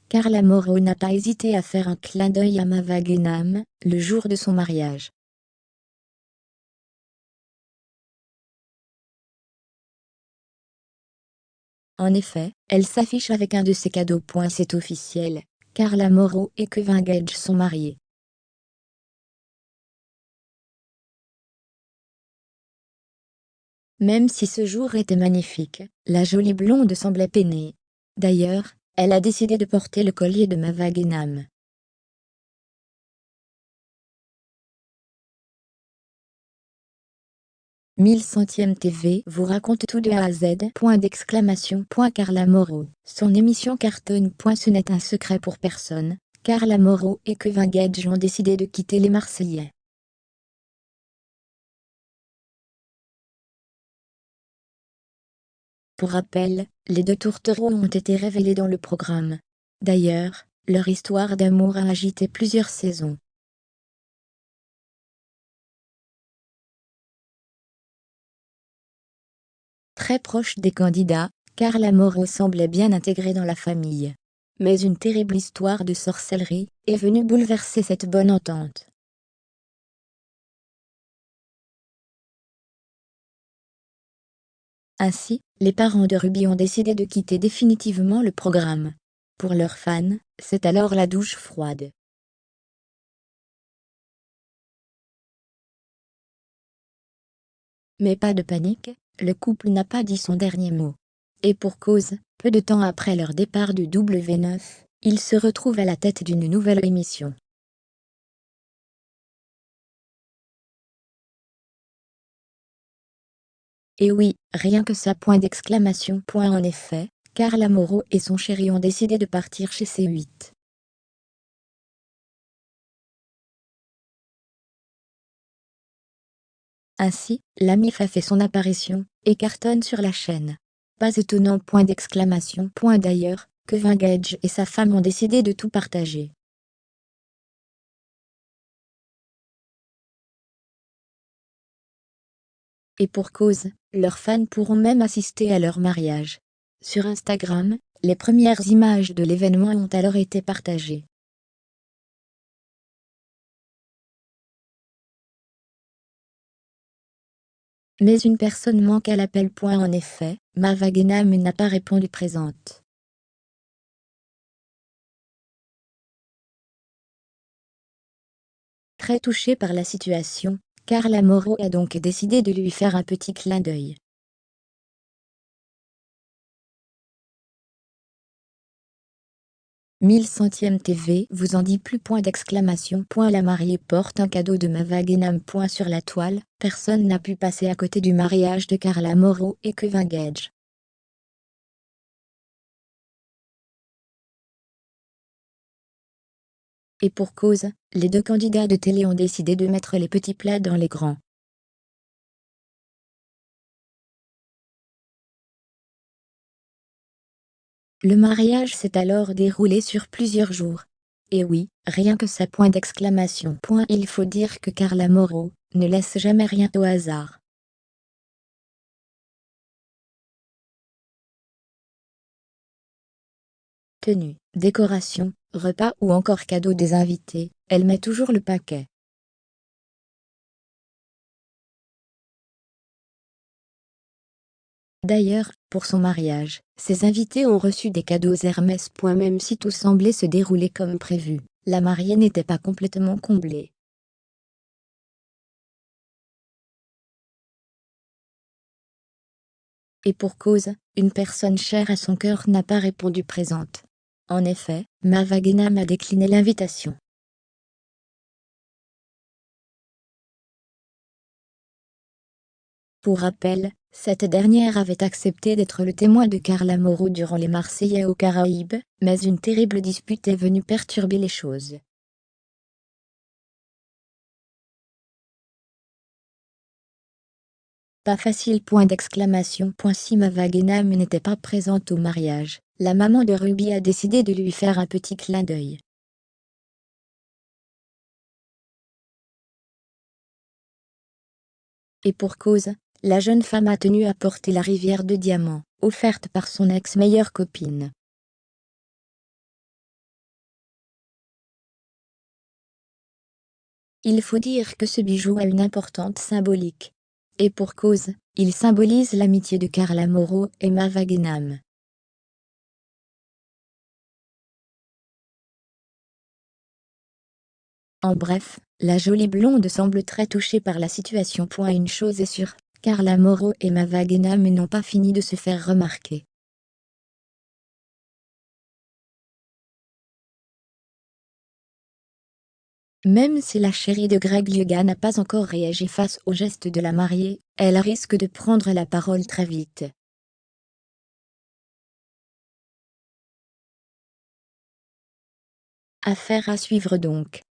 Carla Moreau n'a pas hésité à faire un clin d'œil à Mava Guénam, le jour de son mariage. En effet, elle s'affiche avec un de ses cadeaux. C'est officiel, Carla Moreau et Kevin Gage sont mariés. Même si ce jour était magnifique, la jolie blonde semblait peinée. D'ailleurs, elle a décidé de porter le collier de Mava Guénam. 1100e TV vous raconte tout de A à Z. Carla Moreau. Son émission cartonne. Ce n'est un secret pour personne. Carla Moreau et Kevin Gage ont décidé de quitter les Marseillais. Pour rappel, les deux tourtereaux ont été révélés dans le programme. D'ailleurs, leur histoire d'amour a agité plusieurs saisons. Très proche des candidats, Carla Moreau semblait bien intégrée dans la famille. Mais une terrible histoire de sorcellerie est venue bouleverser cette bonne entente. Ainsi, les parents de Ruby ont décidé de quitter définitivement le programme. Pour leurs fans, c'est alors la douche froide. Mais pas de panique, le couple n'a pas dit son dernier mot. Et pour cause, peu de temps après leur départ du W9, ils se retrouvent à la tête d'une nouvelle émission. Et oui, rien que ça. En effet, Carla Moreau et son chéri ont décidé de partir chez C8. Ainsi, la MIF a fait son apparition, et cartonne sur la chaîne. Pas étonnant. D'ailleurs, Kevin Gage et sa femme ont décidé de tout partager. Et pour cause, leurs fans pourront même assister à leur mariage. Sur Instagram, les premières images de l'événement ont alors été partagées. Mais une personne manque à l'appel. En effet, Mava Guénam n'a pas répondu présente. Très touchée par la situation, Carla Moreau a donc décidé de lui faire un petit clin d'œil. 1100e TV vous en dit plus. La mariée porte un cadeau de Mava Guénam. Sur la toile, personne n'a pu passer à côté du mariage de Carla Moreau et Kevin Gage. Et pour cause, les deux candidats de télé ont décidé de mettre les petits plats dans les grands. Le mariage s'est alors déroulé sur plusieurs jours. Et oui, rien que ça. Il faut dire que Carla Moreau ne laisse jamais rien au hasard. Tenue, décoration, repas ou encore cadeau des invités, elle met toujours le paquet. D'ailleurs, pour son mariage, ses invités ont reçu des cadeaux Hermès. Même si tout semblait se dérouler comme prévu, la mariée n'était pas complètement comblée. Et pour cause, une personne chère à son cœur n'a pas répondu présente. En effet, Mava Guénam a décliné l'invitation. Pour rappel, cette dernière avait accepté d'être le témoin de Carla Moreau durant les Marseillais aux Caraïbes, mais une terrible dispute est venue perturber les choses. Pas facile. Si Mava Guénam n'était pas présente au mariage, la maman de Ruby a décidé de lui faire un petit clin d'œil. Et pour cause, la jeune femme a tenu à porter la rivière de diamants, offerte par son ex-meilleure copine. Il faut dire que ce bijou a une importance symbolique. Et pour cause, il symbolise l'amitié de Carla Mauro et Mava Genam. En bref, la jolie blonde semble très touchée par la situation. Une chose est sûre, Carla Mauro et Mava Genam n'ont pas fini de se faire remarquer. Même si la chérie de Greg Lugan n'a pas encore réagi face au geste de la mariée, elle risque de prendre la parole très vite. Affaire à suivre donc.